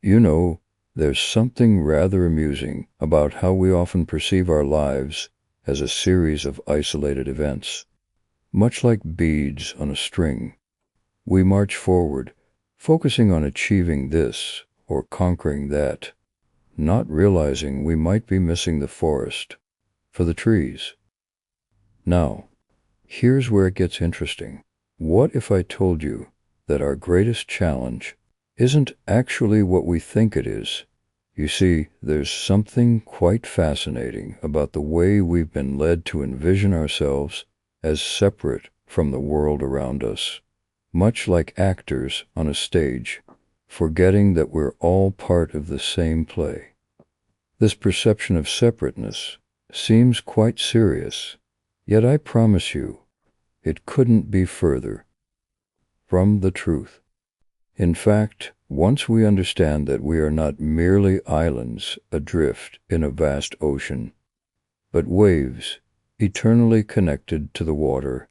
You know, there's something rather amusing about how we often perceive our lives as a series of isolated events. Much like beads on a string, we march forward, focusing on achieving this or conquering that, not realizing we might be missing the forest for the trees. Now, here's where it gets interesting. What if I told you that our greatest challenge isn't actually what we think it is? You see, there's something quite fascinating about the way we've been led to envision ourselves as separate from the world around us, much like actors on a stage, forgetting that we're all part of the same play. This perception of separateness seems quite serious, yet I promise you, it couldn't be further from the truth. In fact, once we understand that we are not merely islands adrift in a vast ocean, but waves eternally connected to the water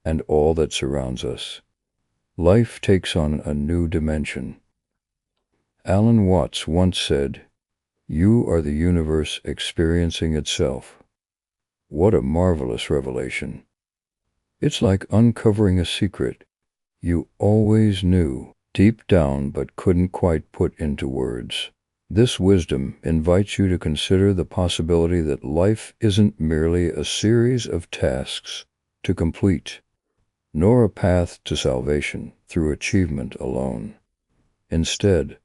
and all that surrounds us, life takes on a new dimension. Alan Watts once said, "You are the universe experiencing itself." What a marvelous revelation. It's like uncovering a secret you always knew deep down but couldn't quite put into words. This wisdom invites you to consider the possibility that life isn't merely a series of tasks to complete, nor a path to salvation through achievement alone. Instead,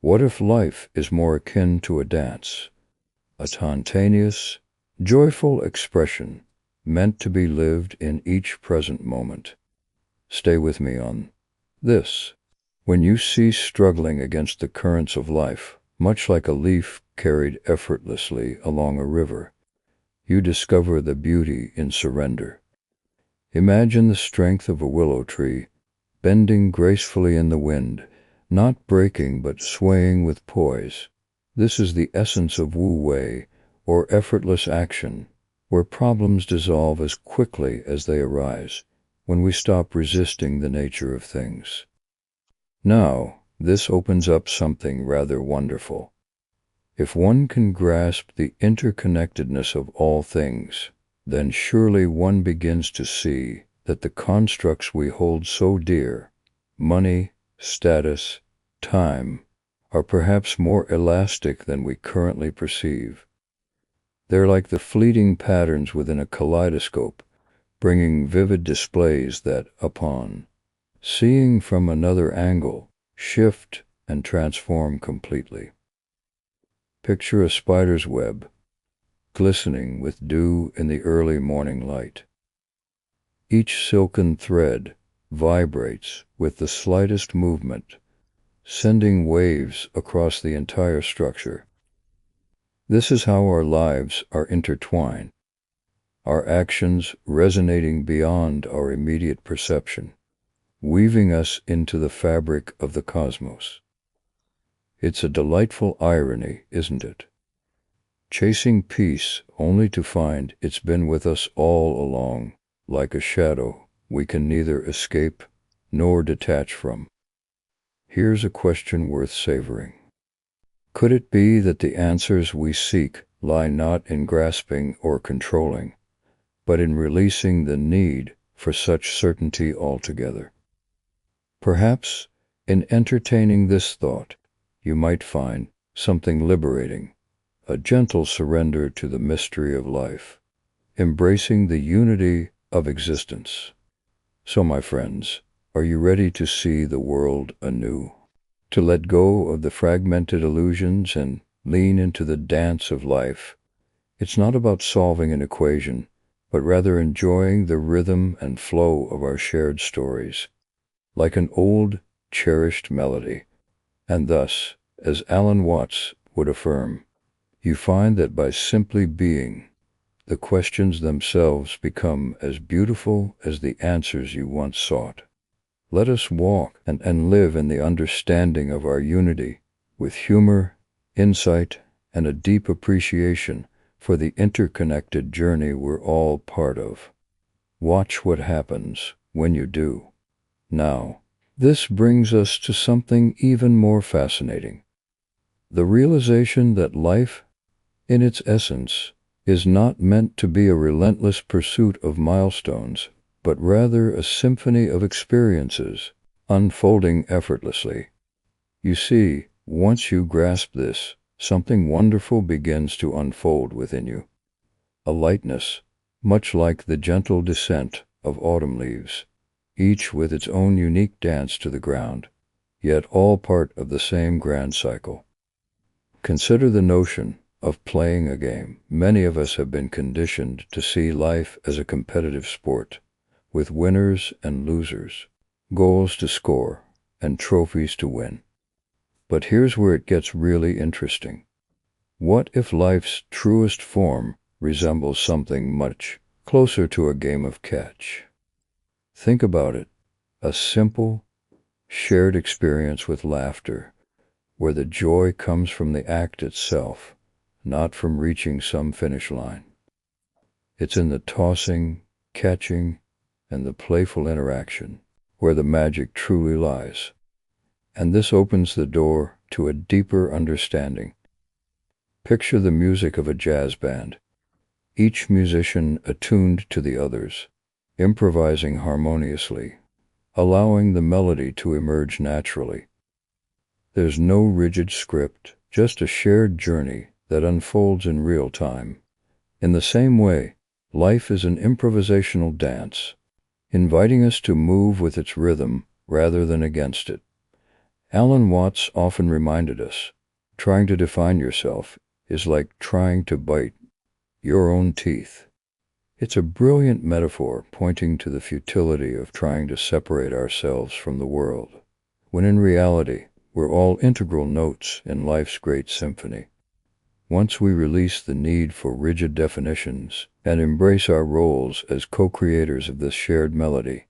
what if life is more akin to a dance, a spontaneous, joyful expression meant to be lived in each present moment? Stay with me on this. When you cease struggling against the currents of life, much like a leaf carried effortlessly along a river, you discover the beauty in surrender. Imagine the strength of a willow tree, bending gracefully in the wind, not breaking but swaying with poise. This is the essence of Wu Wei, or effortless action, where problems dissolve as quickly as they arise, when we stop resisting the nature of things. Now, this opens up something rather wonderful. If one can grasp the interconnectedness of all things, then surely one begins to see that the constructs we hold so dear, money, status, time, are perhaps more elastic than we currently perceive. They're like the fleeting patterns within a kaleidoscope, bringing vivid displays that, upon seeing from another angle, shift and transform completely. Picture a spider's web, glistening with dew in the early morning light. Each silken thread vibrates with the slightest movement, sending waves across the entire structure. This is how our lives are intertwined, our actions resonating beyond our immediate perception, weaving us into the fabric of the cosmos. It's a delightful irony, isn't it? Chasing peace only to find it's been with us all along, like a shadow we can neither escape nor detach from. Here's a question worth savoring. Could it be that the answers we seek lie not in grasping or controlling, but in releasing the need for such certainty altogether? Perhaps, in entertaining this thought, you might find something liberating, a gentle surrender to the mystery of life, embracing the unity of existence. So, my friends, are you ready to see the world anew? To let go of the fragmented illusions and lean into the dance of life? It's not about solving an equation, but rather enjoying the rhythm and flow of our shared stories, like an old, cherished melody. And thus, as Alan Watts would affirm, you find that by simply being, the questions themselves become as beautiful as the answers you once sought. Let us walk and live in the understanding of our unity, with humor, insight, and a deep appreciation for the interconnected journey we're all part of. Watch what happens when you do. Now, this brings us to something even more fascinating. The realization that life, in its essence, is not meant to be a relentless pursuit of milestones, but rather a symphony of experiences, unfolding effortlessly. You see, once you grasp this, something wonderful begins to unfold within you. A lightness, much like the gentle descent of autumn leaves, each with its own unique dance to the ground, yet all part of the same grand cycle. Consider the notion of playing a game. Many of us have been conditioned to see life as a competitive sport, with winners and losers, goals to score, and trophies to win. But here's where it gets really interesting. What if life's truest form resembles something much closer to a game of catch? Think about it, a simple, shared experience with laughter, where the joy comes from the act itself, not from reaching some finish line. It's in the tossing, catching, and the playful interaction where the magic truly lies. And this opens the door to a deeper understanding. Picture the music of a jazz band, each musician attuned to the others, improvising harmoniously, allowing the melody to emerge naturally. There's no rigid script, just a shared journey that unfolds in real time. In the same way, life is an improvisational dance, inviting us to move with its rhythm rather than against it. Alan Watts often reminded us, trying to define yourself is like trying to bite your own teeth. It's a brilliant metaphor pointing to the futility of trying to separate ourselves from the world, when in reality, we're all integral notes in life's great symphony. Once we release the need for rigid definitions and embrace our roles as co-creators of this shared melody,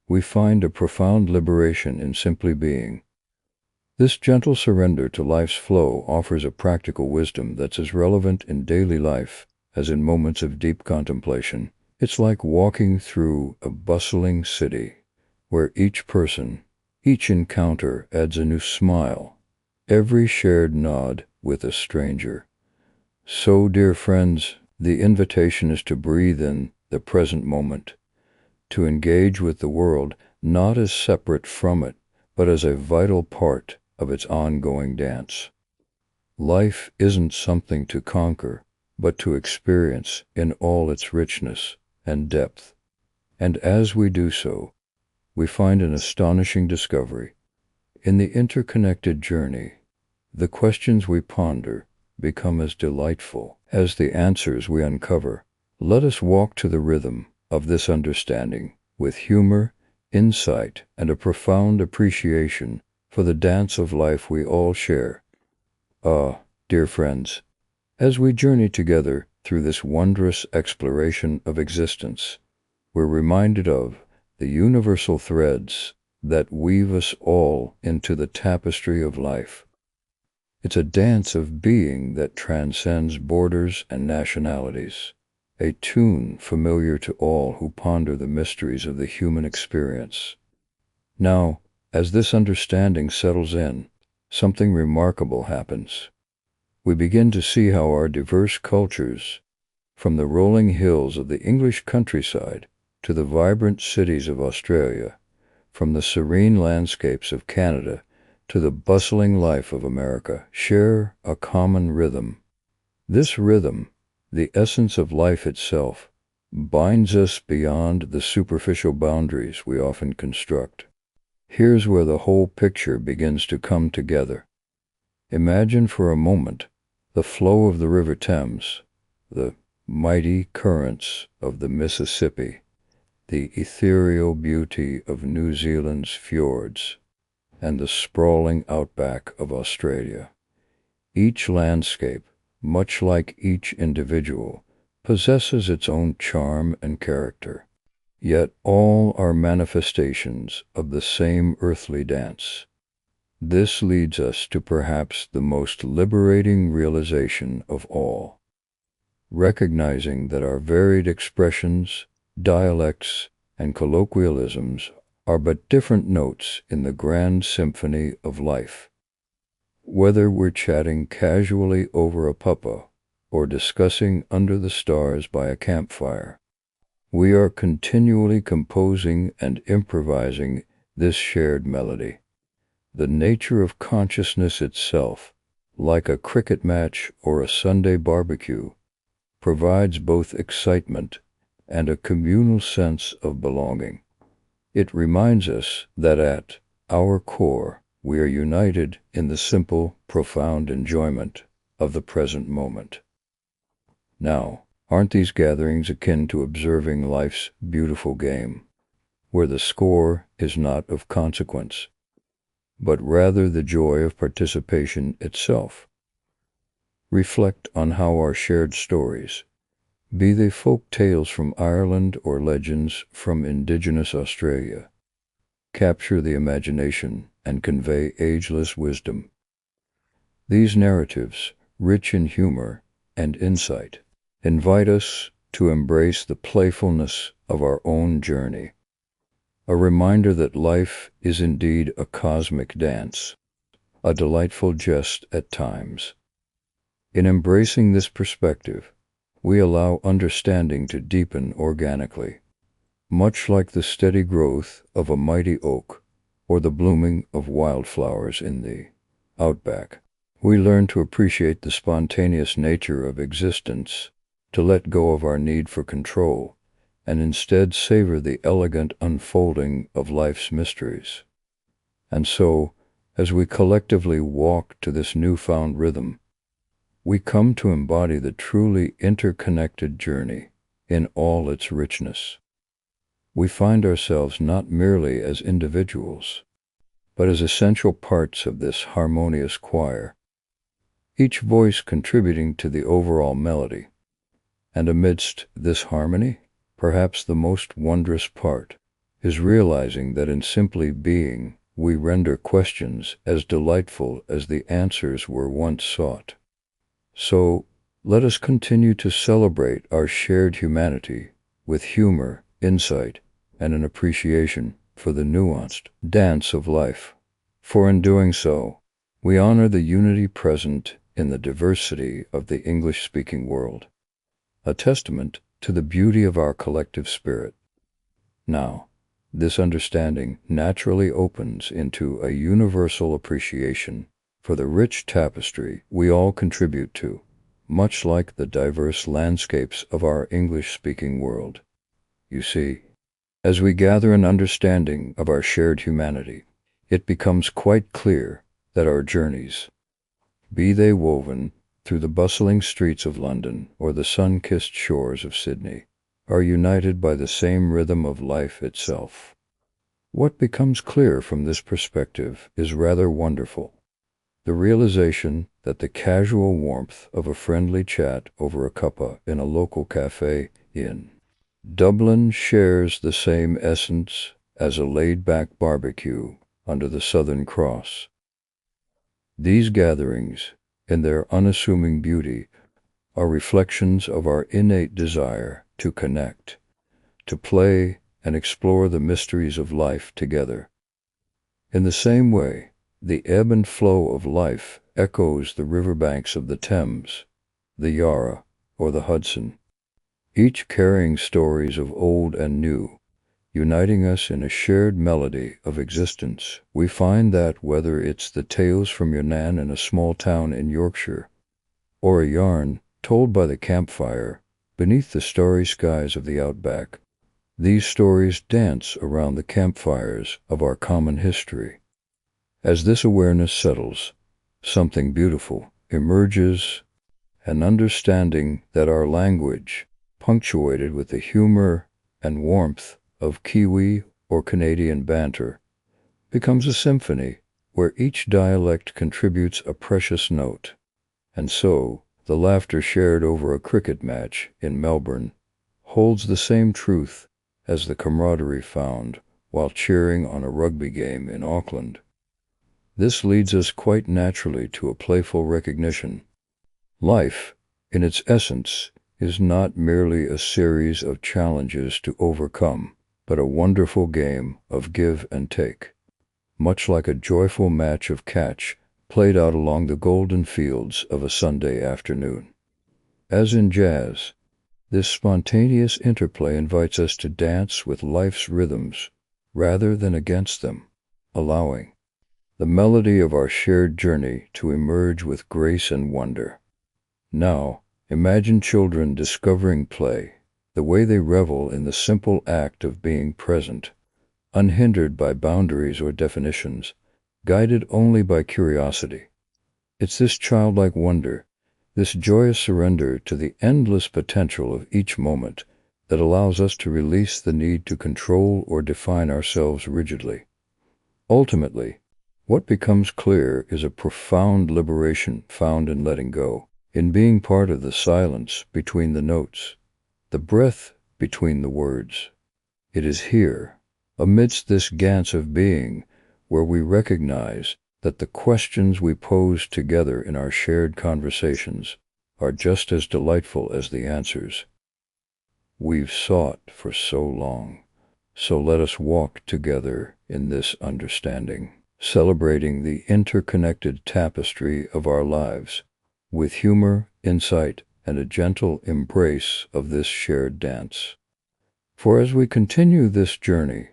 we find a profound liberation in simply being. This gentle surrender to life's flow offers a practical wisdom that's as relevant in daily life as in moments of deep contemplation. It's like walking through a bustling city, where each person, each encounter adds a new smile, every shared nod with a stranger. So, dear friends, the invitation is to breathe in the present moment, to engage with the world not as separate from it, but as a vital part of its ongoing dance. Life isn't something to conquer, but to experience in all its richness and depth. And as we do so, we find an astonishing discovery. In the interconnected journey, the questions we ponder become as delightful as the answers we uncover. Let us walk to the rhythm of this understanding with humor, insight, and a profound appreciation for the dance of life we all share. Dear friends, as we journey together through this wondrous exploration of existence, we're reminded of the universal threads that weave us all into the tapestry of life. It's a dance of being that transcends borders and nationalities, a tune familiar to all who ponder the mysteries of the human experience. Now, as this understanding settles in, something remarkable happens. We begin to see how our diverse cultures, from the rolling hills of the English countryside to the vibrant cities of Australia, from the serene landscapes of Canada to the bustling life of America, share a common rhythm. This rhythm, the essence of life itself, binds us beyond the superficial boundaries we often construct. Here's where the whole picture begins to come together. Imagine for a moment the flow of the River Thames, the mighty currents of the Mississippi, the ethereal beauty of New Zealand's fjords, and the sprawling outback of Australia. Each landscape, much like each individual, possesses its own charm and character, yet all are manifestations of the same earthly dance. This leads us to perhaps the most liberating realization of all, recognizing that our varied expressions, dialects, and colloquialisms are but different notes in the grand symphony of life. Whether we're chatting casually over a puppa or discussing under the stars by a campfire, we are continually composing and improvising this shared melody. The nature of consciousness itself, like a cricket match or a Sunday barbecue, provides both excitement and a communal sense of belonging. It reminds us that at our core, we are united in the simple, profound enjoyment of the present moment. Now, aren't these gatherings akin to observing life's beautiful game, where the score is not of consequence, but rather the joy of participation itself? Reflect on how our shared stories, be they folk tales from Ireland or legends from indigenous Australia, capture the imagination and convey ageless wisdom. These narratives, rich in humor and insight, invite us to embrace the playfulness of our own journey, a reminder that life is indeed a cosmic dance, a delightful jest at times. In embracing this perspective, we allow understanding to deepen organically, much like the steady growth of a mighty oak or the blooming of wildflowers in the outback. We learn to appreciate the spontaneous nature of existence, to let go of our need for control, and instead savor the elegant unfolding of life's mysteries. And so, as we collectively walk to this newfound rhythm, we come to embody the truly interconnected journey in all its richness. We find ourselves not merely as individuals, but as essential parts of this harmonious choir, each voice contributing to the overall melody. And amidst this harmony, perhaps the most wondrous part is realizing that in simply being, we render questions as delightful as the answers were once sought. So, let us continue to celebrate our shared humanity with humor, insight, and an appreciation for the nuanced dance of life. For in doing so, we honor the unity present in the diversity of the English-speaking world, a testament to the beauty of our collective spirit. Now, this understanding naturally opens into a universal appreciation for the rich tapestry we all contribute to, much like the diverse landscapes of our English-speaking world. You see, as we gather an understanding of our shared humanity, it becomes quite clear that our journeys, be they woven through the bustling streets of London or the sun-kissed shores of Sydney, are united by the same rhythm of life itself. What becomes clear from this perspective is rather wonderful. The realization that the casual warmth of a friendly chat over a cuppa in a local cafe in Dublin shares the same essence as a laid-back barbecue under the Southern Cross. These gatherings, in their unassuming beauty, are reflections of our innate desire to connect, to play and explore the mysteries of life together. In the same way, the ebb and flow of life echoes the riverbanks of the Thames, the Yarra, or the Hudson, each carrying stories of old and new, uniting us in a shared melody of existence. We find that whether it's the tales from your nan in a small town in Yorkshire, or a yarn told by the campfire beneath the starry skies of the outback, these stories dance around the campfires of our common history. As this awareness settles, something beautiful emerges, an understanding that our language, punctuated with the humor and warmth of Kiwi or Canadian banter, becomes a symphony where each dialect contributes a precious note. And so, the laughter shared over a cricket match in Melbourne holds the same truth as the camaraderie found while cheering on a rugby game in Auckland. This leads us quite naturally to a playful recognition. Life, in its essence, is not merely a series of challenges to overcome, but a wonderful game of give and take, much like a joyful match of catch played out along the golden fields of a Sunday afternoon. As in jazz, this spontaneous interplay invites us to dance with life's rhythms rather than against them, allowing the melody of our shared journey to emerge with grace and wonder. Now, imagine children discovering play, the way they revel in the simple act of being present, unhindered by boundaries or definitions, guided only by curiosity. It's this childlike wonder, this joyous surrender to the endless potential of each moment, that allows us to release the need to control or define ourselves rigidly. Ultimately, what becomes clear is a profound liberation found in letting go, in being part of the silence between the notes, the breath between the words. It is here, amidst this dance of being, where we recognize that the questions we pose together in our shared conversations are just as delightful as the answers we've sought for so long. So let us walk together in this understanding, celebrating the interconnected tapestry of our lives, with humor, insight, and a gentle embrace of this shared dance. For as we continue this journey,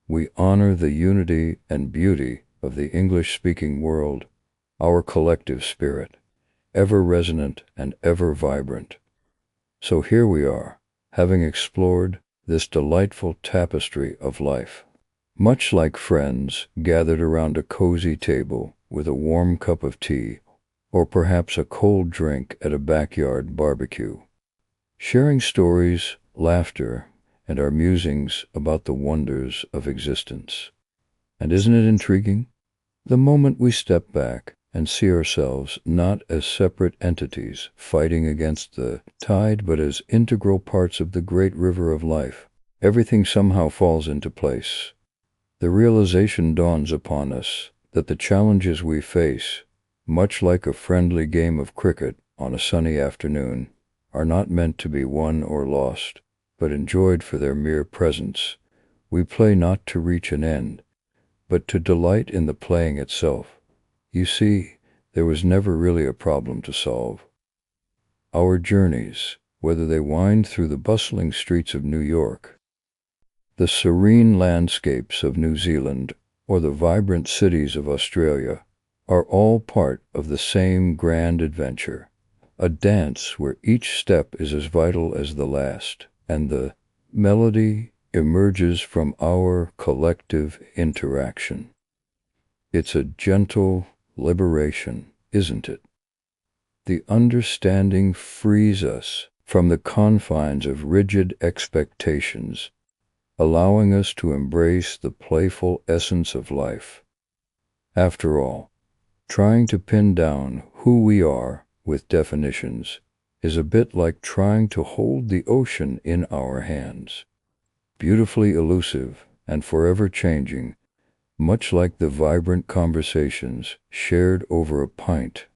we honor the unity and beauty of the English-speaking world, our collective spirit, ever resonant and ever vibrant. So here we are, having explored this delightful tapestry of life, much like friends gathered around a cozy table with a warm cup of tea, or perhaps a cold drink at a backyard barbecue, sharing stories, laughter, and our musings about the wonders of existence. And isn't it intriguing? The moment we step back and see ourselves not as separate entities fighting against the tide, but as integral parts of the great river of life, everything somehow falls into place. The realization dawns upon us that the challenges we face, much like a friendly game of cricket on a sunny afternoon, are not meant to be won or lost, but enjoyed for their mere presence. We play not to reach an end, but to delight in the playing itself. You see, there was never really a problem to solve. Our journeys, whether they wind through the bustling streets of New York, the serene landscapes of New Zealand, or the vibrant cities of Australia, are all part of the same grand adventure, a dance where each step is as vital as the last, and the melody emerges from our collective interaction. It's a gentle liberation, isn't it? The understanding frees us from the confines of rigid expectations, allowing us to embrace the playful essence of life. After all, trying to pin down who we are with definitions is a bit like trying to hold the ocean in our hands. Beautifully elusive and forever changing, much like the vibrant conversations shared over a pint